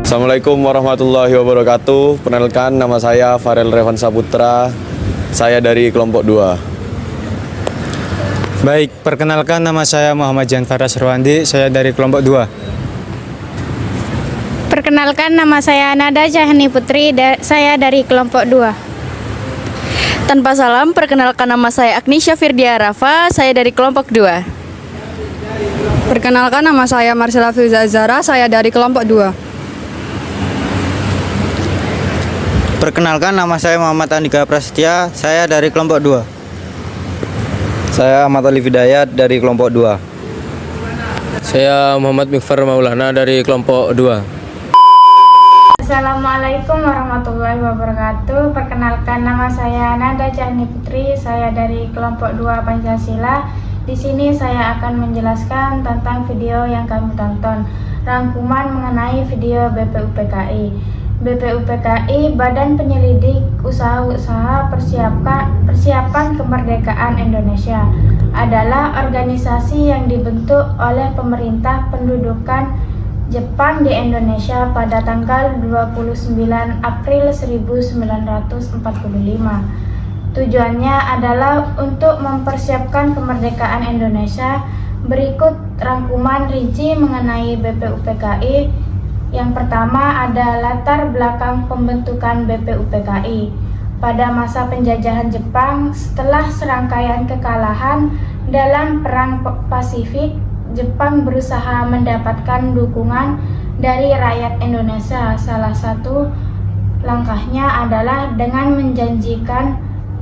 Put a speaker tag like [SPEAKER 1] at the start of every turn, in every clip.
[SPEAKER 1] Assalamualaikum warahmatullahi wabarakatuh. Perkenalkan, nama saya Farel Revan Saputra. Saya dari kelompok 2.
[SPEAKER 2] Baik, perkenalkan nama saya Muhammad Jan Faras Rwandi, saya dari kelompok 2.
[SPEAKER 3] Perkenalkan, nama saya Nada Jahani Putri, saya dari kelompok 2.
[SPEAKER 4] Tanpa salam, perkenalkan nama saya Agnisha Firdia Rafa, saya dari kelompok 2.
[SPEAKER 5] Perkenalkan, nama saya Marcella Filza Zara, saya dari kelompok 2.
[SPEAKER 6] Perkenalkan, nama saya Muhammad Andika Prasetya, saya dari kelompok 2.
[SPEAKER 7] Saya Ahmad Ali Hidayat dari kelompok 2.
[SPEAKER 8] Saya Muhammad Mikfar Maulana dari kelompok 2.
[SPEAKER 3] Assalamualaikum warahmatullahi wabarakatuh. Perkenalkan, nama saya Nada Jahani Putri, saya dari kelompok 2 Pancasila. Di sini saya akan menjelaskan tentang video yang kami tonton, rangkuman mengenai video BPUPKI. BPUPKI, Badan Penyelidik Usaha-Usaha Persiapan Kemerdekaan Indonesia, adalah organisasi yang dibentuk oleh pemerintah pendudukan Jepang di Indonesia pada tanggal 29 April 1945. Tujuannya adalah untuk mempersiapkan kemerdekaan Indonesia. Berikut rangkuman rinci mengenai BPUPKI. Yang pertama ada latar belakang pembentukan BPUPKI. Pada masa penjajahan Jepang, setelah serangkaian kekalahan dalam Perang Pasifik, Jepang berusaha mendapatkan dukungan dari rakyat Indonesia. Salah satu langkahnya adalah dengan menjanjikan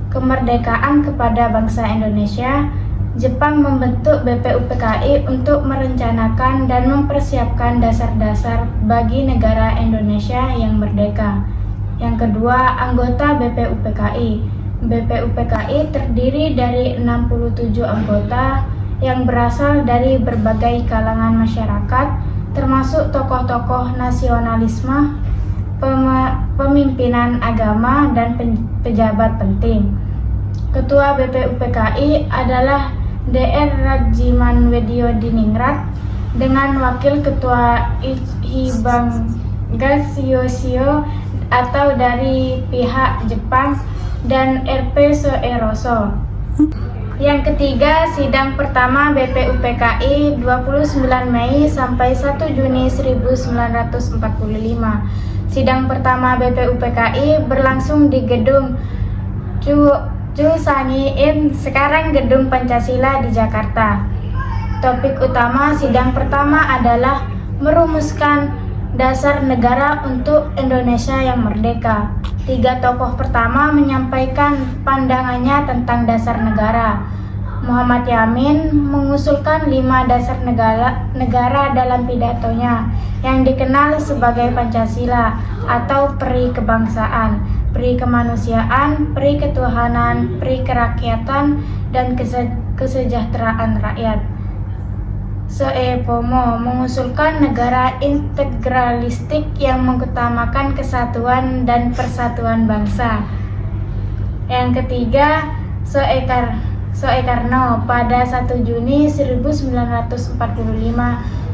[SPEAKER 3] kemerdekaan kepada bangsa Indonesia. Jepang membentuk BPUPKI untuk merencanakan dan mempersiapkan dasar-dasar bagi negara Indonesia yang merdeka. Yang kedua, anggota BPUPKI. BPUPKI terdiri dari 67 anggota yang berasal dari berbagai kalangan masyarakat, termasuk tokoh-tokoh nasionalisme, pemimpinan agama, dan pejabat penting. Ketua BPUPKI adalah Dr. Rajiman Weddiodiningrat dengan Wakil Ketua Ichibang Gassio atau dari pihak Jepang dan RP Soeroso. Yang ketiga, sidang pertama BPUPKI 29 Mei sampai 1 Juni 1945. Sidang pertama BPUPKI berlangsung di gedung Chu Sangi In, sekarang Gedung Pancasila di Jakarta. Topik utama sidang pertama adalah merumuskan dasar negara untuk Indonesia yang merdeka. 3 tokoh pertama menyampaikan pandangannya tentang dasar negara. Muhammad Yamin mengusulkan 5 dasar negara dalam pidatonya yang dikenal sebagai Pancasila atau Peri Kebangsaan, Peri Kemanusiaan, Peri Ketuhanan, Peri Kerakyatan, dan Kesejahteraan Rakyat. Soepomo mengusulkan negara integralistik yang mengutamakan kesatuan dan persatuan bangsa. Yang ketiga, Soekarno pada 1 Juni 1945.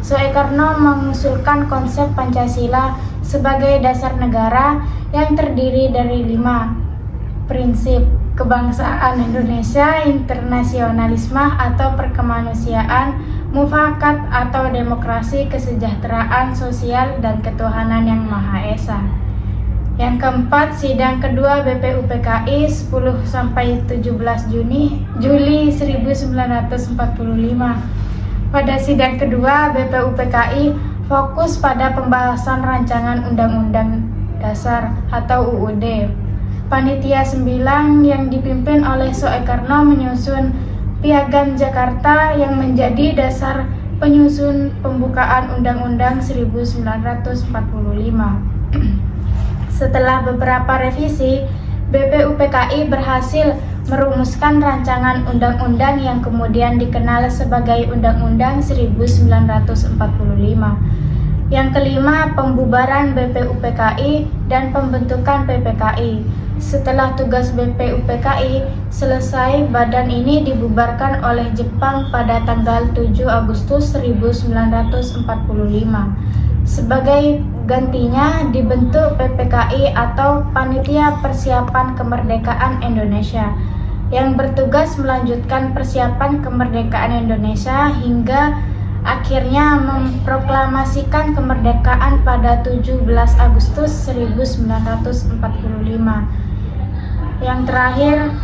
[SPEAKER 3] Soekarno mengusulkan konsep Pancasila sebagai dasar negara yang terdiri dari 5 prinsip: kebangsaan Indonesia, internasionalisme atau perkemanusiaan, mufakat atau demokrasi, kesejahteraan sosial, dan ketuhanan yang Maha Esa. Yang keempat, sidang kedua BPUPKI 10-17 Juli 1945. Pada sidang kedua, BPUPKI fokus pada pembahasan rancangan Undang-Undang Dasar atau UUD. Panitia 9 yang dipimpin oleh Soekarno menyusun Piagam Jakarta yang menjadi dasar penyusun pembukaan Undang-Undang 1945. Setelah beberapa revisi, BPUPKI berhasil merumuskan rancangan undang-undang yang kemudian dikenal sebagai Undang-Undang 1945. Yang kelima, pembubaran BPUPKI dan pembentukan PPKI. Setelah tugas BPUPKI selesai, badan ini dibubarkan oleh Jepang pada tanggal 7 Agustus 1945. Sebagai Gantinya dibentuk PPKI atau Panitia Persiapan Kemerdekaan Indonesia yang bertugas melanjutkan persiapan kemerdekaan Indonesia hingga akhirnya memproklamasikan kemerdekaan pada 17 Agustus 1945. Yang terakhir,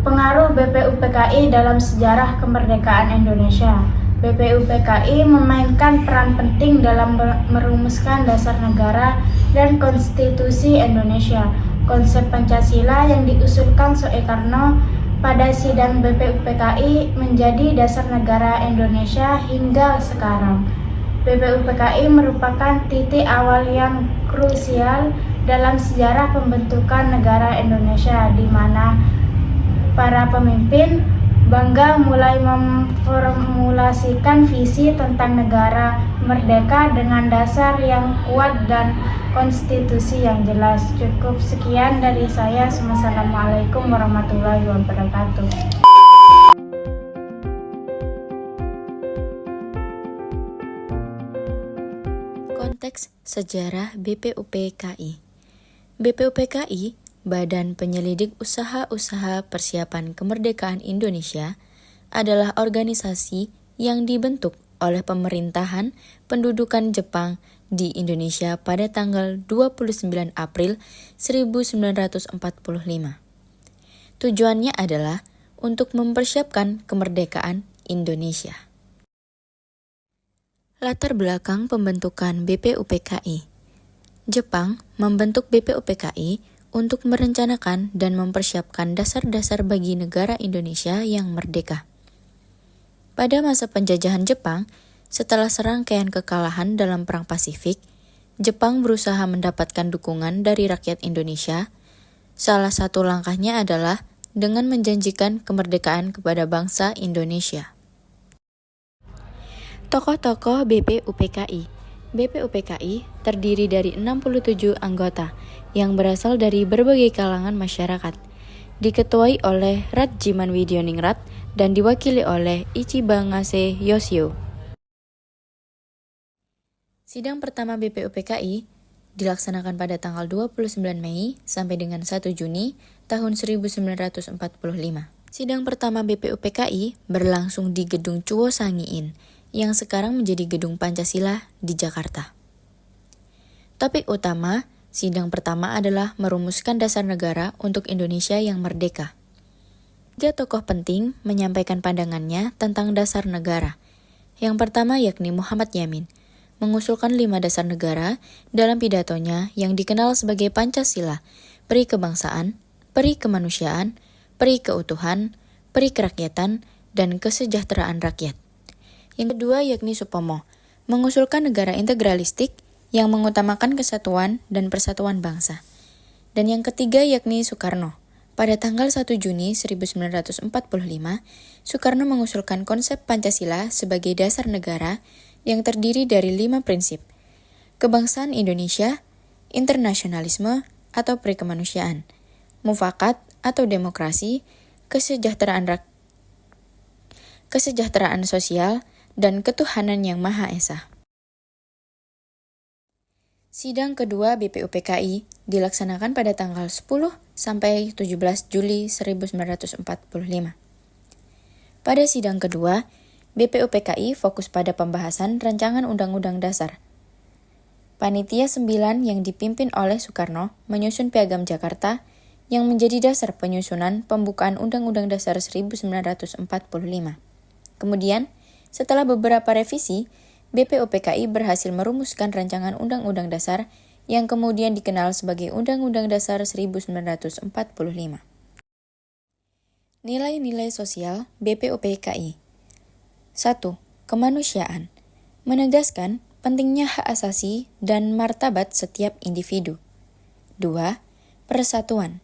[SPEAKER 3] pengaruh BPUPKI dalam sejarah kemerdekaan Indonesia. BPUPKI memainkan peran penting dalam merumuskan dasar negara dan konstitusi Indonesia. Konsep Pancasila yang diusulkan Soekarno pada sidang BPUPKI menjadi dasar negara Indonesia hingga sekarang. BPUPKI merupakan titik awal yang krusial dalam sejarah pembentukan negara Indonesia, di mana para pemimpin bangga mulai memformulasikan visi tentang negara merdeka dengan dasar yang kuat dan konstitusi yang jelas. Cukup sekian dari saya. Wassalamualaikum warahmatullahi wabarakatuh.
[SPEAKER 4] Konteks sejarah BPUPKI. BPUPKI, Badan Penyelidik Usaha-Usaha Persiapan Kemerdekaan Indonesia, adalah organisasi yang dibentuk oleh Pemerintahan Pendudukan Jepang di Indonesia pada tanggal 29 April 1945. Tujuannya adalah untuk mempersiapkan kemerdekaan Indonesia. Latar belakang pembentukan BPUPKI. Jepang membentuk BPUPKI untuk merencanakan dan mempersiapkan dasar-dasar bagi negara Indonesia yang merdeka. Pada masa penjajahan Jepang, setelah serangkaian kekalahan dalam Perang Pasifik, Jepang berusaha mendapatkan dukungan dari rakyat Indonesia. Salah satu langkahnya adalah dengan menjanjikan kemerdekaan kepada bangsa Indonesia. Tokoh-tokoh BPUPKI. BPUPKI terdiri dari 67 anggota yang berasal dari berbagai kalangan masyarakat, diketuai oleh Rajiman Widioningrat dan diwakili oleh Ichibangase Yoshio. Sidang pertama BPUPKI dilaksanakan pada tanggal 29 Mei sampai dengan 1 Juni tahun 1945. Sidang pertama BPUPKI berlangsung di Gedung Chuo Sangiin, yang sekarang menjadi Gedung Pancasila di Jakarta. Topik utama sidang pertama adalah merumuskan dasar negara untuk Indonesia yang merdeka. 3 tokoh penting menyampaikan pandangannya tentang dasar negara. Yang pertama yakni Muhammad Yamin, mengusulkan 5 dasar negara dalam pidatonya yang dikenal sebagai Pancasila, peri kebangsaan, peri kemanusiaan, peri keutuhan, peri kerakyatan, dan kesejahteraan rakyat. Yang kedua yakni Supomo, mengusulkan negara integralistik yang mengutamakan kesatuan dan persatuan bangsa. Dan yang ketiga yakni Soekarno. Pada tanggal 1 Juni 1945, Soekarno mengusulkan konsep Pancasila sebagai dasar negara yang terdiri dari 5 prinsip: kebangsaan Indonesia, internasionalisme atau perikemanusiaan, mufakat atau demokrasi, kesejahteraan sosial, dan ketuhanan yang Maha Esa. Sidang kedua BPUPKI dilaksanakan pada tanggal 10 sampai 17 Juli 1945. Pada sidang kedua, BPUPKI fokus pada pembahasan rancangan Undang-Undang Dasar. Panitia 9 yang dipimpin oleh Soekarno menyusun Piagam Jakarta yang menjadi dasar penyusunan pembukaan Undang-Undang Dasar 1945. Kemudian, setelah beberapa revisi, BPUPKI berhasil merumuskan rancangan Undang-Undang Dasar yang kemudian dikenal sebagai Undang-Undang Dasar 1945. Nilai-nilai sosial BPUPKI. 1. Kemanusiaan. Menegaskan pentingnya hak asasi dan martabat setiap individu. 2. Persatuan.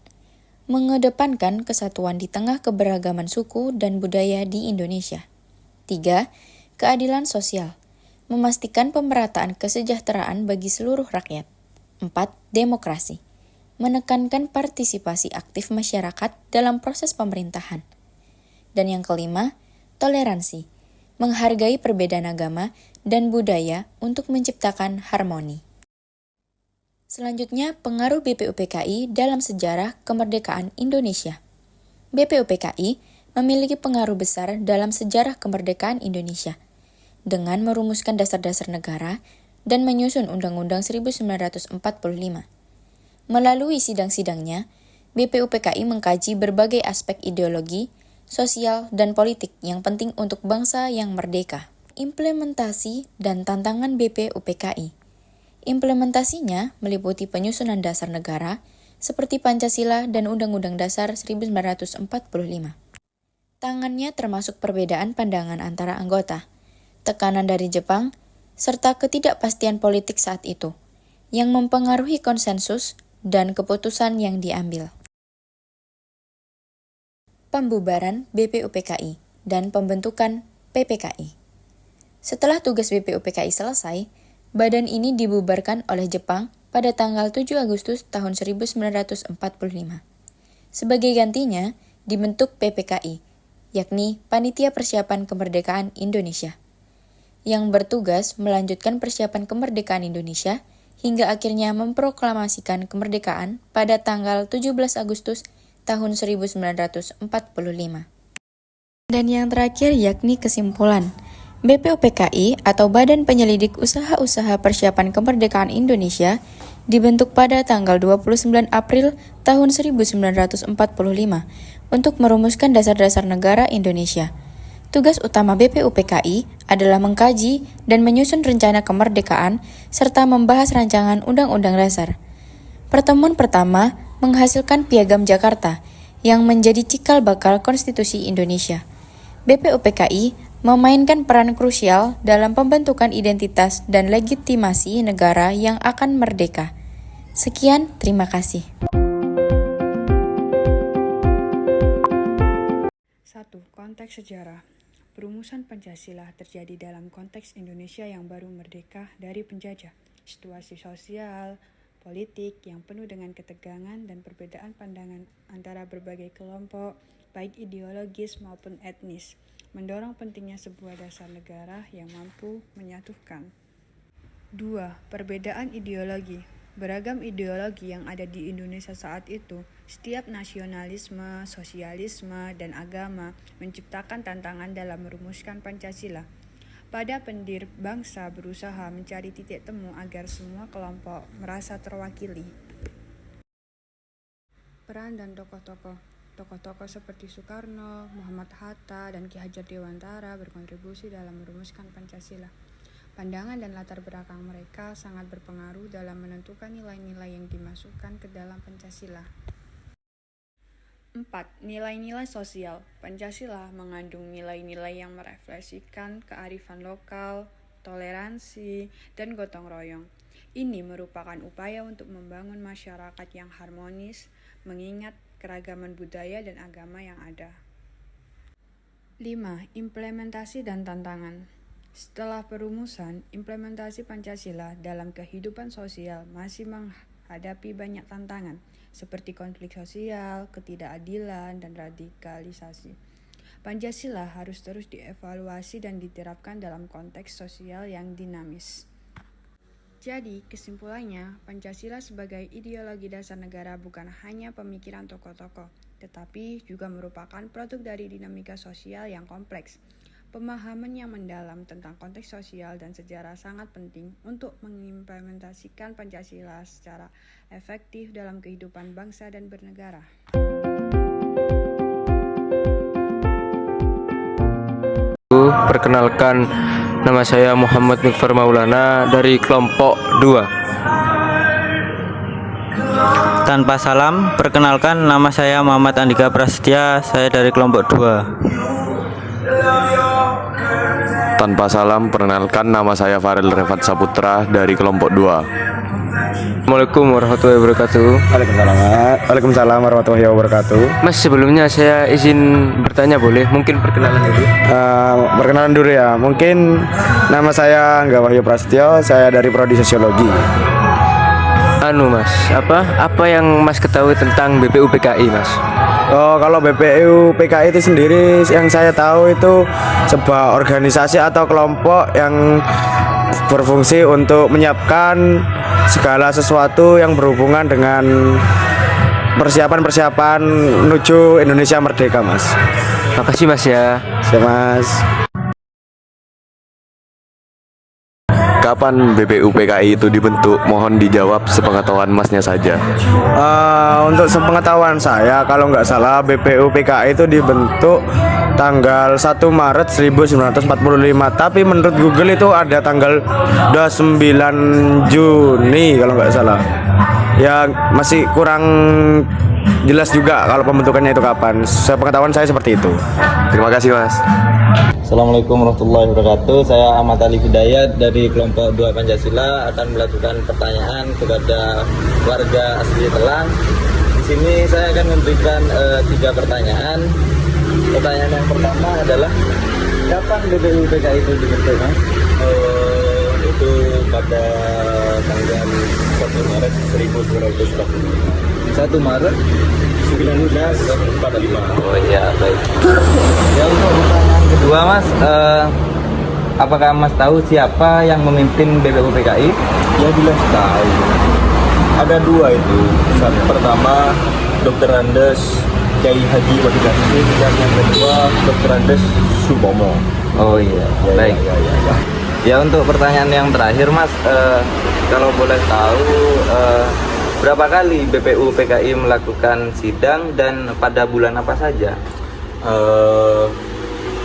[SPEAKER 4] Mengedepankan kesatuan di tengah keberagaman suku dan budaya di Indonesia. 3. Keadilan sosial. Memastikan pemerataan kesejahteraan bagi seluruh rakyat. 4. Demokrasi. Menekankan partisipasi aktif masyarakat dalam proses pemerintahan. Dan yang kelima, toleransi. Menghargai perbedaan agama dan budaya untuk menciptakan harmoni. Selanjutnya, pengaruh BPUPKI dalam sejarah kemerdekaan Indonesia. BPUPKI memiliki pengaruh besar dalam sejarah kemerdekaan Indonesia dengan merumuskan dasar-dasar negara dan menyusun Undang-Undang 1945. Melalui sidang-sidangnya, BPUPKI mengkaji berbagai aspek ideologi, sosial, dan politik yang penting untuk bangsa yang merdeka. Implementasi dan tantangan BPUPKI. Implementasinya meliputi penyusunan dasar negara seperti Pancasila dan Undang-Undang Dasar 1945. Tantangannya termasuk perbedaan pandangan antara anggota, tekanan dari Jepang, serta ketidakpastian politik saat itu, yang mempengaruhi konsensus dan keputusan yang diambil. Pembubaran BPUPKI dan pembentukan PPKI. Setelah tugas BPUPKI selesai, badan ini dibubarkan oleh Jepang pada tanggal 7 Agustus tahun 1945. Sebagai gantinya, dibentuk PPKI, yakni Panitia Persiapan Kemerdekaan Indonesia, yang bertugas melanjutkan persiapan kemerdekaan Indonesia hingga akhirnya memproklamasikan kemerdekaan pada tanggal 17 Agustus tahun 1945. Dan yang terakhir yakni kesimpulan. BPUPKI atau Badan Penyelidik Usaha-Usaha Persiapan Kemerdekaan Indonesia dibentuk pada tanggal 29 April tahun 1945 untuk merumuskan dasar-dasar negara Indonesia. Tugas utama BPUPKI adalah mengkaji dan menyusun rencana kemerdekaan serta membahas rancangan Undang-Undang Dasar. Pertemuan pertama menghasilkan Piagam Jakarta yang menjadi cikal bakal konstitusi Indonesia. BPUPKI memainkan peran krusial dalam pembentukan identitas dan legitimasi negara yang akan merdeka. Sekian, terima kasih.
[SPEAKER 5] 1. Konteks sejarah. Perumusan Pancasila terjadi dalam konteks Indonesia yang baru merdeka dari penjajah. Situasi sosial, politik yang penuh dengan ketegangan dan perbedaan pandangan antara berbagai kelompok, baik ideologis maupun etnis, mendorong pentingnya sebuah dasar negara yang mampu menyatukan. 2. Perbedaan ideologi. Beragam ideologi yang ada di Indonesia saat itu, setiap nasionalisme, sosialisme, dan agama menciptakan tantangan dalam merumuskan Pancasila. Pada pendiri bangsa berusaha mencari titik temu agar semua kelompok merasa terwakili. Peran dan tokoh-tokoh. Tokoh-tokoh seperti Soekarno, Muhammad Hatta, dan Ki Hajar Dewantara berkontribusi dalam merumuskan Pancasila. Pandangan dan latar belakang mereka sangat berpengaruh dalam menentukan nilai-nilai yang dimasukkan ke dalam Pancasila. 4. Nilai-nilai sosial. Pancasila mengandung nilai-nilai yang merefleksikan kearifan lokal, toleransi, dan gotong royong. Ini merupakan upaya untuk membangun masyarakat yang harmonis, mengingat keragaman budaya dan agama yang ada. 5. Implementasi dan tantangan. Setelah perumusan, implementasi Pancasila dalam kehidupan sosial masih menghadapi banyak tantangan, seperti konflik sosial, ketidakadilan, dan radikalisasi. Pancasila harus terus dievaluasi dan diterapkan dalam konteks sosial yang dinamis. Jadi, kesimpulannya, Pancasila sebagai ideologi dasar negara bukan hanya pemikiran tokoh-tokoh, tetapi juga merupakan produk dari dinamika sosial yang kompleks. Pemahaman yang mendalam tentang konteks sosial dan sejarah sangat penting untuk mengimplementasikan Pancasila secara efektif dalam kehidupan bangsa dan bernegara.
[SPEAKER 8] Perkenalkan, nama saya Muhammad Mikfar Maulana dari kelompok 2.
[SPEAKER 6] Tanpa salam, perkenalkan nama saya Muhammad Andika Prasetya, saya dari kelompok 2.
[SPEAKER 1] Tanpa salam, perkenalkan nama saya Farel Revan Saputra dari kelompok 2.
[SPEAKER 8] Assalamualaikum warahmatullahi wabarakatuh.
[SPEAKER 2] Waalaikumsalam warahmatullahi wabarakatuh.
[SPEAKER 8] Mas, sebelumnya saya izin bertanya, boleh? Mungkin perkenalan dulu.
[SPEAKER 2] Perkenalan dulu ya. Mungkin nama saya Angga Wahyu Prasetyo, saya dari Prodi Sosiologi.
[SPEAKER 8] Mas, apa yang Mas ketahui tentang BPUPKI, Mas?
[SPEAKER 2] Oh, kalau BPUPKI itu sendiri yang saya tahu itu sebuah organisasi atau kelompok yang berfungsi untuk menyiapkan segala sesuatu yang berhubungan dengan persiapan menuju Indonesia merdeka, Mas.
[SPEAKER 8] Makasih Mas ya.
[SPEAKER 2] Siap, Mas.
[SPEAKER 1] Kapan BPUPKI itu dibentuk? Mohon dijawab sepengetahuan Masnya saja.
[SPEAKER 2] Untuk sepengetahuan saya, kalau nggak salah BPUPKI itu dibentuk tanggal 1 Maret 1945. Tapi menurut Google itu ada tanggal 29 Juni kalau nggak salah. Ya masih kurang jelas juga kalau pembentukannya itu kapan. Sepengetahuan saya seperti itu.
[SPEAKER 1] Terima kasih, Mas.
[SPEAKER 6] Assalamualaikum warahmatullahi wabarakatuh. Saya Ahmad Ali Hidayat dari kelompok 2 Pancasila akan melakukan pertanyaan kepada warga asli Telang. Di sini saya akan memberikan 3 pertanyaan. Pertanyaan yang pertama adalah kapan BPUPKI itu dibentuk, Mas? Itu pada tanggal 1 Maret 1945. 1 Maret 1945. Oh iya, baik. Ya, untuk pertanyaan kedua, Mas, apakah Mas tahu siapa yang memimpin BPUPKI?
[SPEAKER 1] Ya jelas tahu. Ada 2 itu. Pertama Dr. Andes Kiai Haji Wahid Hasim dan yang kedua Dr. Andes Supomo.
[SPEAKER 6] Oh iya, baik. Ya, untuk pertanyaan yang terakhir, Mas, kalau boleh tahu berapa kali BPUPKI melakukan sidang dan pada bulan apa saja?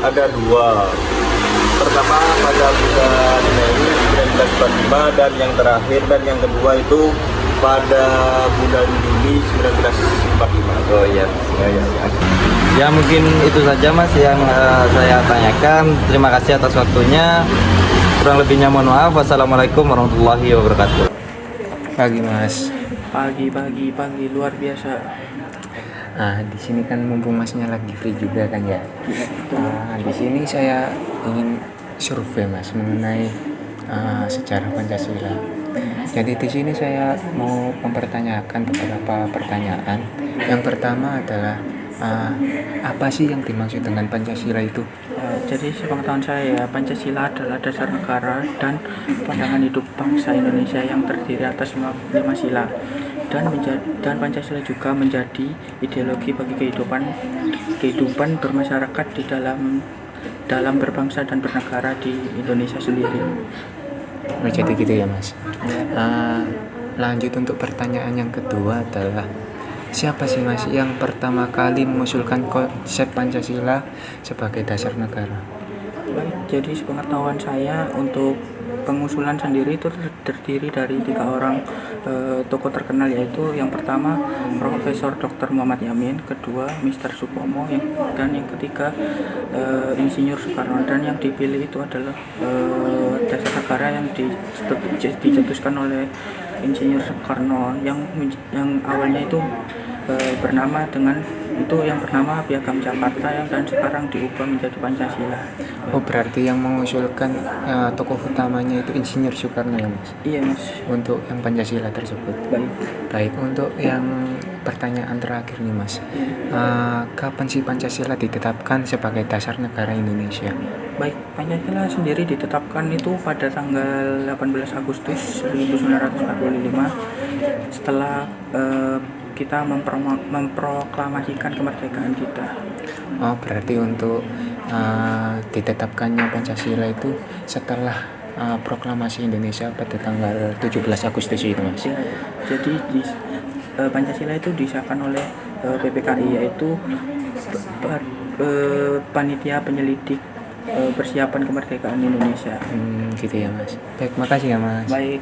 [SPEAKER 1] Ada 2. Pertama pada bulan Mei 1945 dan yang terakhir dan yang kedua itu pada bulan Juli 1945.
[SPEAKER 6] Oh iya. Ya, mungkin itu saja, Mas, yang saya tanyakan. Terima kasih atas waktunya. Kurang lebihnya mohon maaf. Wassalamualaikum warahmatullahi wabarakatuh.
[SPEAKER 9] Pagi Mas.
[SPEAKER 10] Pagi luar biasa.
[SPEAKER 9] Nah, di sini kan mumpung Masnya lagi free juga kan ya. Di sini saya ingin survei Mas mengenai sejarah Pancasila. Jadi di sini saya mau mempertanyakan beberapa pertanyaan. Yang pertama adalah apa sih yang dimaksud dengan Pancasila itu?
[SPEAKER 10] Jadi sepengetahuan saya, Pancasila adalah dasar negara dan pandangan hidup bangsa Indonesia yang terdiri atas 5 sila. Dan Pancasila juga menjadi ideologi bagi kehidupan bermasyarakat di dalam berbangsa dan bernegara di Indonesia sendiri.
[SPEAKER 9] Jadi gitu ya Mas. Lanjut untuk pertanyaan yang kedua adalah siapa sih Mas yang pertama kali mengusulkan konsep Pancasila sebagai dasar negara?
[SPEAKER 10] Baik, jadi sepengetahuan saya untuk pengusulan sendiri itu terdiri dari 3 orang tokoh terkenal, yaitu yang pertama Profesor Dr. Muhammad Yamin, kedua Mr. Supomo, dan yang ketiga Insinyur Soekarno. Dan yang dipilih itu adalah dasar negara yang dicetuskan oleh Insinyur Soekarno yang awalnya itu bernama dengan yang bernama Piagam Jakarta dan sekarang diubah menjadi Pancasila.
[SPEAKER 9] Oh, berarti yang mengusulkan tokoh utamanya itu Insinyur Soekarno ya Mas?
[SPEAKER 10] Iya Mas.
[SPEAKER 9] Untuk yang Pancasila tersebut. Baik, untuk yang pertanyaan terakhir nih Mas. Kapan sih Pancasila ditetapkan sebagai dasar negara Indonesia?
[SPEAKER 10] Baik, Pancasila sendiri ditetapkan itu pada tanggal 18 Agustus 1945 setelah kita memproklamasikan kemerdekaan kita.
[SPEAKER 9] Oh, berarti untuk ditetapkannya Pancasila itu setelah proklamasi Indonesia pada tanggal 17 Agustus itu Mas?
[SPEAKER 10] Ya, jadi Pancasila itu disahkan oleh PPKI, yaitu panitia penyelidik persiapan kemerdekaan Indonesia.
[SPEAKER 9] Gitu ya Mas. Baik, makasih ya Mas.
[SPEAKER 10] Baik.